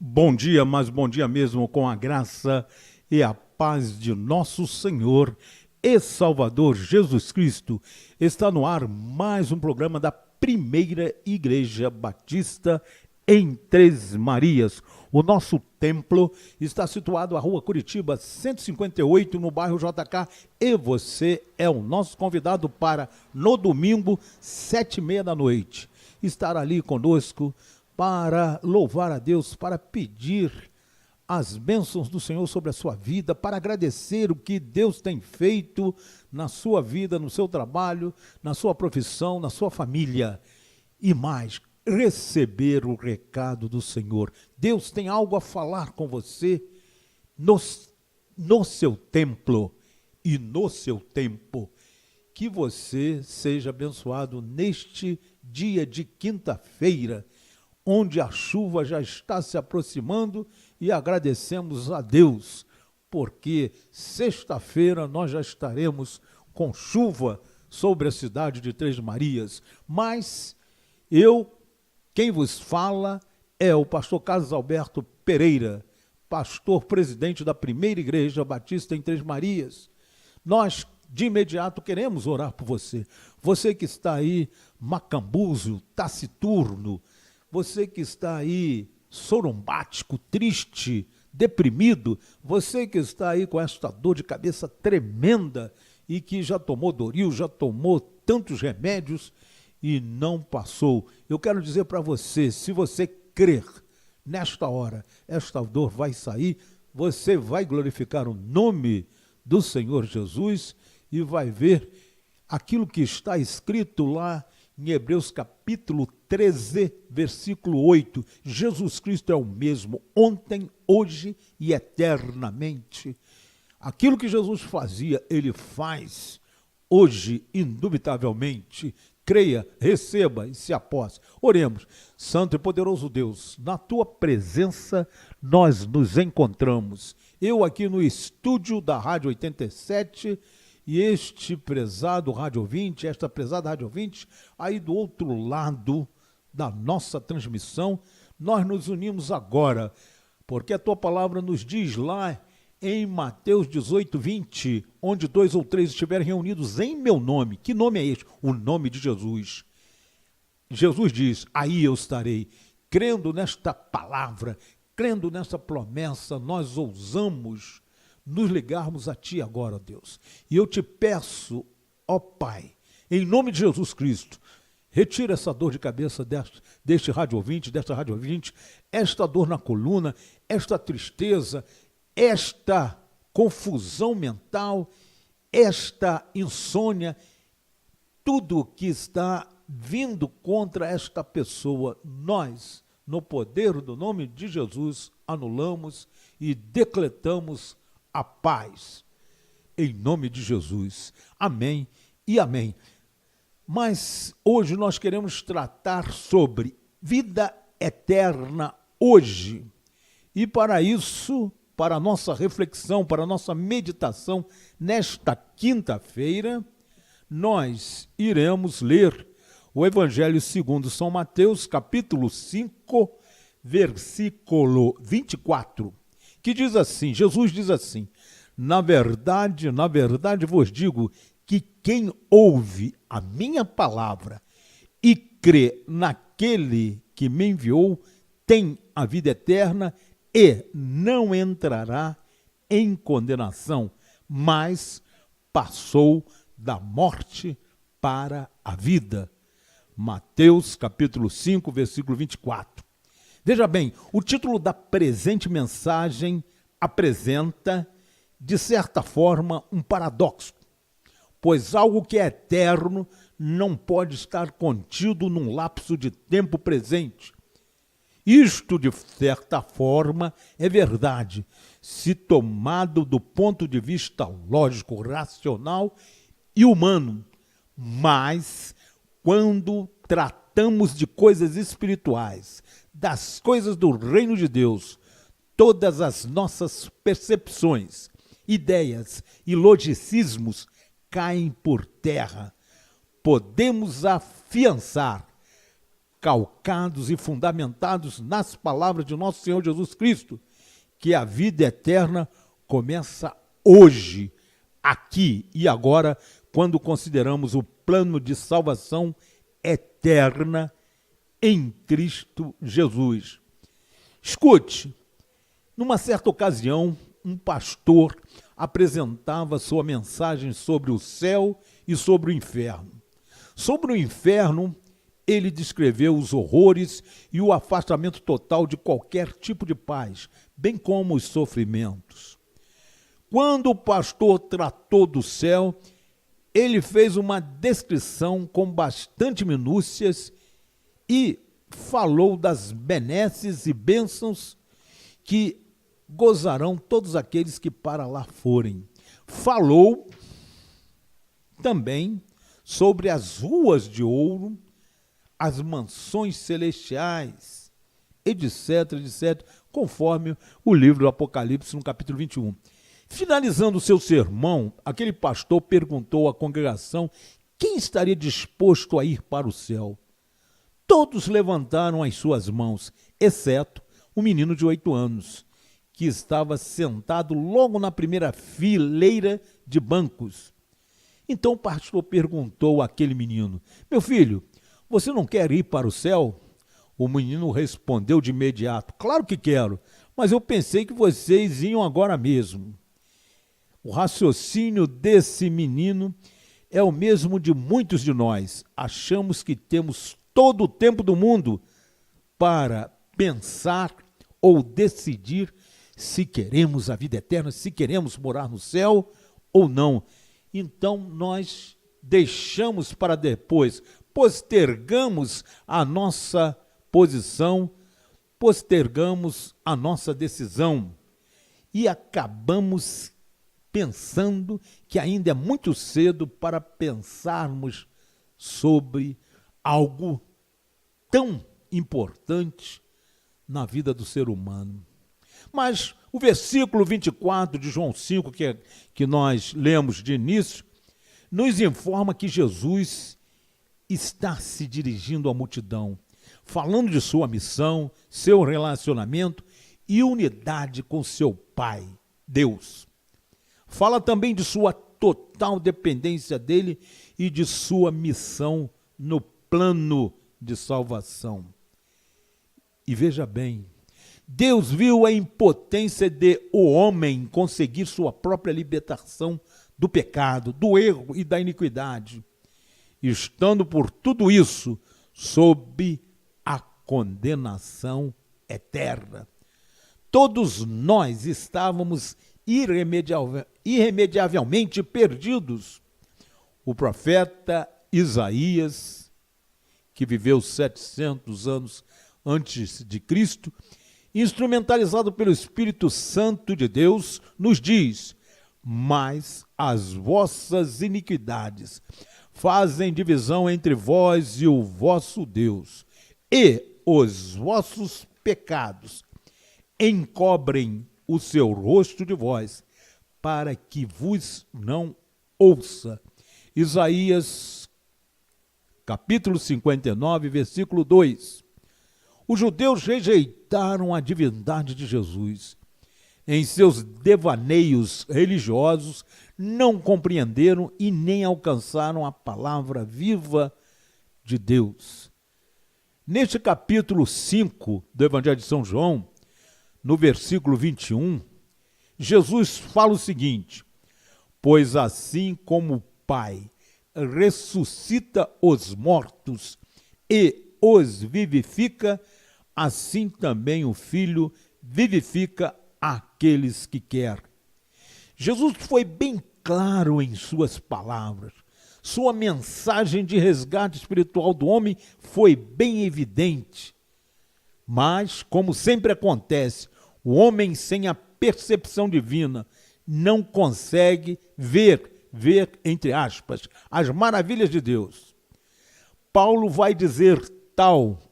Bom dia, mas bom dia mesmo, com a graça e a paz de nosso Senhor e Salvador Jesus Cristo. Está no ar mais um programa da Primeira Igreja Batista em Três Marias. O nosso templo está situado à Rua Curitiba 158, no bairro JK, e você é o nosso convidado para, no domingo, 7h30 da noite, estar ali conosco para louvar a Deus, para pedir as bênçãos do Senhor sobre a sua vida, para agradecer o que Deus tem feito na sua vida, no seu trabalho, na sua profissão, na sua família. E mais, receber o recado do Senhor. Deus tem algo a falar com você no seu templo e no seu tempo. Que você seja abençoado neste dia de quinta-feira, onde a chuva já está se aproximando, e agradecemos a Deus, porque sexta-feira nós já estaremos com chuva sobre a cidade de Três Marias. Mas quem vos fala é o pastor Carlos Alberto Pereira, pastor presidente da Primeira Igreja Batista em Três Marias. Nós, de imediato, queremos orar por você. Você que está aí macambúzio, taciturno, você que está aí sorumbático, triste, deprimido, você que está aí com esta dor de cabeça tremenda e que já tomou Doril, já tomou tantos remédios e não passou. Eu quero dizer para você, se você crer nesta hora, esta dor vai sair, você vai glorificar o nome do Senhor Jesus e vai ver aquilo que está escrito lá em Hebreus capítulo 13, versículo 8, Jesus Cristo é o mesmo ontem, hoje e eternamente. Aquilo que Jesus fazia, ele faz hoje, indubitavelmente. Creia, receba e se aposse. Oremos. Santo e poderoso Deus, na tua presença nós nos encontramos. Eu aqui no estúdio da Rádio 87, e este prezado Rádio Ouvinte, esta prezada Rádio Ouvinte, aí do outro lado da nossa transmissão, nós nos unimos agora, porque a tua palavra nos diz lá em Mateus 18, 20, onde 2 ou 3 estiverem reunidos em meu nome. Que nome é este? O nome de Jesus. Jesus diz, aí eu estarei. Crendo nesta palavra, crendo nessa promessa, nós ousamos nos ligarmos a Ti agora, ó Deus. E eu te peço, ó Pai, em nome de Jesus Cristo, retira essa dor de cabeça deste rádio ouvinte, desta rádio ouvinte, esta dor na coluna, esta tristeza, esta confusão mental, esta insônia, tudo que está vindo contra esta pessoa, nós, no poder do nome de Jesus, anulamos e decretamos a paz, em nome de Jesus. Amém e amém. Mas hoje nós queremos tratar sobre vida eterna hoje. E para isso, para a nossa reflexão, para a nossa meditação, nesta quinta-feira, nós iremos ler o Evangelho segundo São Mateus, capítulo 5, versículo 24, que diz assim, Jesus diz assim, na verdade vos digo que quem ouve a minha palavra e crê naquele que me enviou tem a vida eterna e não entrará em condenação, mas passou da morte para a vida. Mateus capítulo 5, versículo 24. Veja bem, o título da presente mensagem apresenta, de certa forma, um paradoxo, pois algo que é eterno não pode estar contido num lapso de tempo presente. Isto, de certa forma, é verdade, se tomado do ponto de vista lógico, racional e humano, mas quando tratamos de coisas espirituais, das coisas do reino de Deus, todas as nossas percepções, ideias e logicismos caem por terra. Podemos afiançar calcados e fundamentados nas palavras de nosso Senhor Jesus Cristo, que a vida eterna começa hoje, aqui e agora, quando consideramos o plano de salvação eterna em Cristo Jesus. Escute, numa certa ocasião, um pastor apresentava sua mensagem sobre o céu e sobre o inferno. Sobre o inferno, ele descreveu os horrores e o afastamento total de qualquer tipo de paz, bem como os sofrimentos. Quando o pastor tratou do céu, ele fez uma descrição com bastante minúcias e falou das benesses e bênçãos que gozarão todos aqueles que para lá forem. Falou também sobre as ruas de ouro, as mansões celestiais, etc, etc, conforme o livro do Apocalipse, no capítulo 21. Finalizando o seu sermão, aquele pastor perguntou à congregação quem estaria disposto a ir para o céu. Todos levantaram as suas mãos, exceto um menino de 8 anos, que estava sentado logo na primeira fileira de bancos. Então o pastor perguntou àquele menino: meu filho, você não quer ir para o céu? O menino respondeu de imediato: claro que quero, mas eu pensei que vocês iam agora mesmo. O raciocínio desse menino é o mesmo de muitos de nós. Achamos que temos todo o tempo do mundo para pensar ou decidir se queremos a vida eterna, se queremos morar no céu ou não. Então nós deixamos para depois, postergamos a nossa posição, postergamos a nossa decisão e acabamos pensando que ainda é muito cedo para pensarmos sobre algo tão importante na vida do ser humano. Mas o versículo 24 de João 5, que nós lemos de início, nos informa que Jesus está se dirigindo à multidão, falando de sua missão, seu relacionamento e unidade com seu Pai, Deus. Fala também de sua total dependência dele e de sua missão no plano de salvação. E veja bem, Deus viu a impotência de o homem conseguir sua própria libertação do pecado, do erro e da iniquidade, estando por tudo isso sob a condenação eterna. Todos nós estávamos irremediavelmente perdidos. O profeta Isaías, que viveu 700 anos antes de Cristo, instrumentalizado pelo Espírito Santo de Deus, nos diz: mas as vossas iniquidades fazem divisão entre vós e o vosso Deus, e os vossos pecados encobrem o seu rosto de vós, para que vos não ouça. Isaías, capítulo 59, versículo 2. Os judeus rejeitaram a divindade de Jesus. Em seus devaneios religiosos, não compreenderam e nem alcançaram a palavra viva de Deus. Neste capítulo 5 do Evangelho de São João, no versículo 21, Jesus fala o seguinte: pois assim como o Pai ressuscita os mortos e os vivifica, assim também o Filho vivifica aqueles que quer. Jesus foi bem claro em suas palavras. Sua mensagem de resgate espiritual do homem foi bem evidente. Mas, como sempre acontece, o homem sem a percepção divina não consegue ver, entre aspas, as maravilhas de Deus.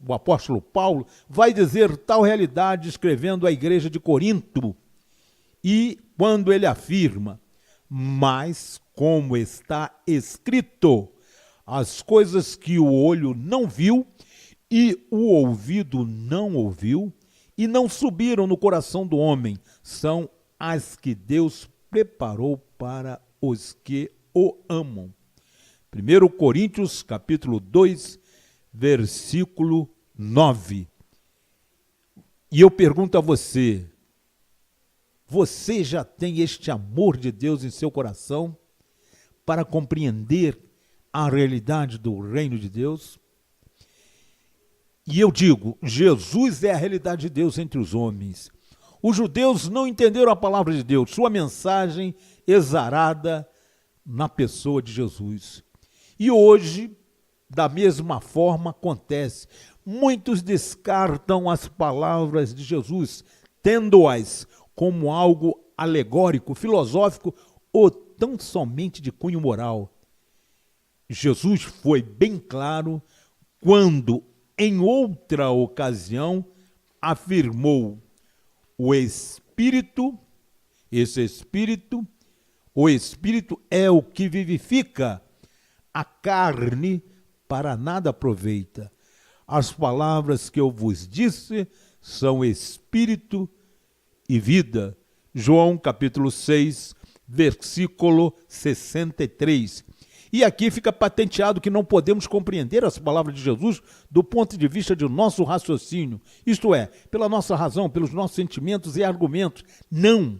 O apóstolo Paulo vai dizer tal realidade escrevendo à igreja de Corinto, e quando ele afirma: mas como está escrito, as coisas que o olho não viu e o ouvido não ouviu, e não subiram no coração do homem, são as que Deus preparou para os que o amam. 1 Coríntios, capítulo 2, versículo 9. E eu pergunto a você, você já tem este amor de Deus em seu coração para compreender a realidade do reino de Deus? E eu digo, Jesus é a realidade de Deus entre os homens. Os judeus não entenderam a palavra de Deus, sua mensagem exarada na pessoa de Jesus. E hoje, da mesma forma, acontece. Muitos descartam as palavras de Jesus, tendo-as como algo alegórico, filosófico ou tão somente de cunho moral. Jesus foi bem claro quando, em outra ocasião, afirmou: o Espírito é o que vivifica, a carne para nada aproveita. As palavras que eu vos disse são Espírito e vida. João capítulo 6, versículo 63. E aqui fica patenteado que não podemos compreender as palavras de Jesus do ponto de vista de nosso raciocínio, isto é, pela nossa razão, pelos nossos sentimentos e argumentos. Não!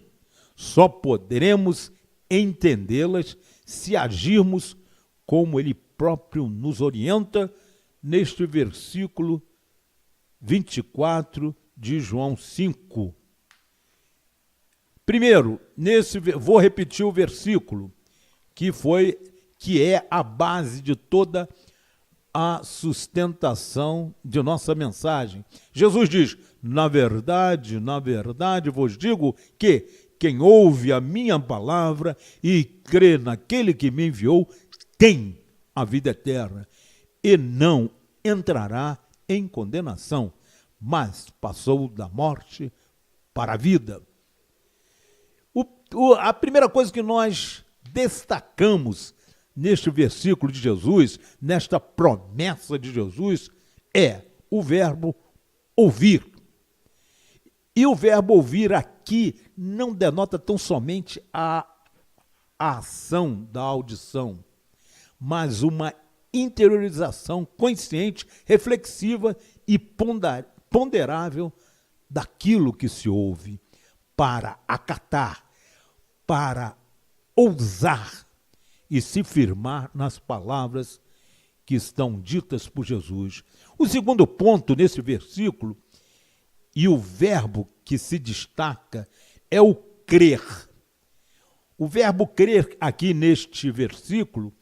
Só poderemos entendê-las se agirmos como Ele próprio nos orienta neste versículo 24 de João 5. Primeiro, vou repetir o versículo, que é a base de toda a sustentação de nossa mensagem. Jesus diz: na verdade vos digo que quem ouve a minha palavra e crê naquele que me enviou tem a vida eterna e não entrará em condenação, mas passou da morte para a vida. A primeira coisa que nós destacamos neste versículo de Jesus, nesta promessa de Jesus, é o verbo ouvir. E o verbo ouvir aqui não denota tão somente a ação da audição, mas uma interiorização consciente, reflexiva e ponderável daquilo que se ouve, para acatar, para ousar e se firmar nas palavras que estão ditas por Jesus. O segundo ponto nesse versículo, e o verbo que se destaca, é o crer. O verbo crer aqui neste versículo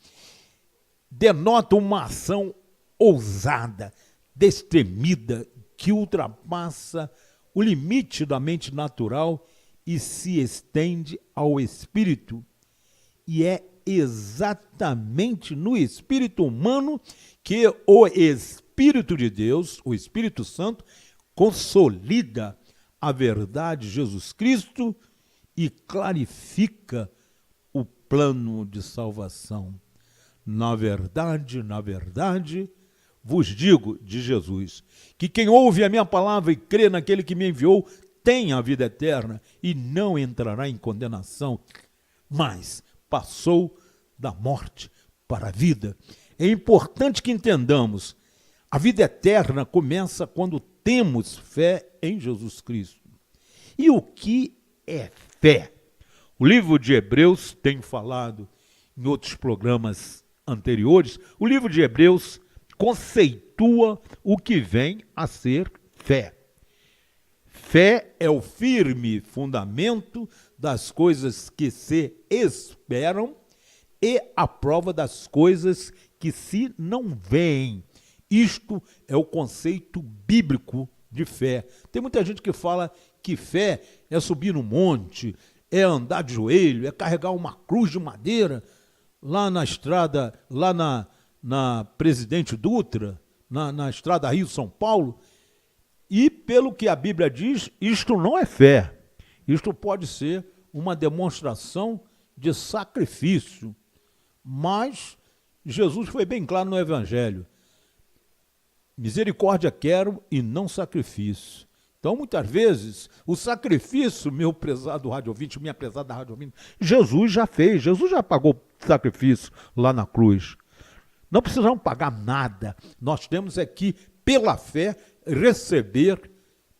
denota uma ação ousada, destemida, que ultrapassa o limite da mente natural e se estende ao espírito. E é exatamente no espírito humano que o Espírito de Deus, o Espírito Santo, consolida a verdade de Jesus Cristo e clarifica o plano de salvação. Na verdade, vos digo, de Jesus, que quem ouve a minha palavra e crê naquele que me enviou tem a vida eterna e não entrará em condenação, mas passou da morte para a vida. É importante que entendamos, a vida eterna começa quando temos fé em Jesus Cristo. E o que é fé? O livro de Hebreus tem falado em outros programas anteriores, o livro de Hebreus conceitua o que vem a ser fé. Fé é o firme fundamento das coisas que se esperam e a prova das coisas que se não veem. Isto é o conceito bíblico de fé. Tem muita gente que fala que fé é subir no monte, é andar de joelho, é carregar uma cruz de madeira lá na estrada, lá na Presidente Dutra, na estrada Rio-São Paulo. E, pelo que a Bíblia diz, isto não é fé. Isto pode ser uma demonstração de sacrifício. Mas Jesus foi bem claro no Evangelho. Misericórdia quero e não sacrifício. Então, muitas vezes, o sacrifício, meu prezado rádio ouvinte, minha prezada rádio ouvinte, Jesus já fez, Jesus já pagou sacrifício lá na cruz. Não precisamos pagar nada. Nós temos é que, pela fé, receber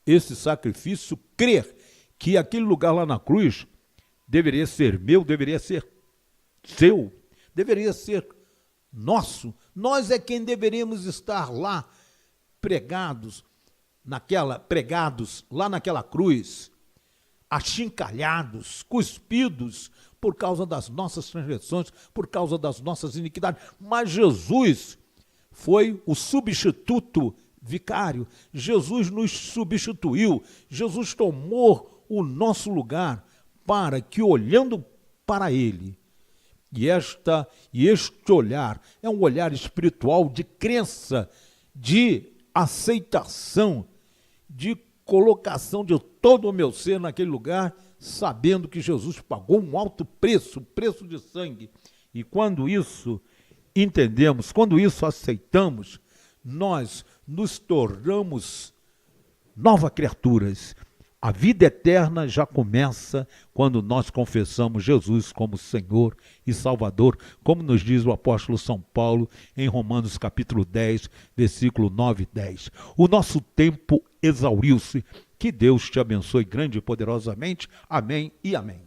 esse sacrifício, crer que aquele lugar lá na cruz deveria ser meu, deveria ser seu, deveria ser nosso. Nós é quem deveríamos estar lá pregados lá naquela cruz, achincalhados, cuspidos por causa das nossas transgressões, por causa das nossas iniquidades. Mas Jesus foi o substituto vicário. Jesus nos substituiu. Jesus tomou o nosso lugar para que, olhando para ele, e este olhar é um olhar espiritual de crença, de aceitação, de colocação de todo o meu ser naquele lugar, sabendo que Jesus pagou um alto preço, preço de sangue. E quando isso entendemos, quando isso aceitamos, nós nos tornamos novas criaturas. A vida eterna já começa quando nós confessamos Jesus como Senhor e Salvador, como nos diz o apóstolo São Paulo em Romanos capítulo 10, versículo 9 e 10. O nosso tempo exauriu-se. Que Deus te abençoe grande e poderosamente. Amém e amém.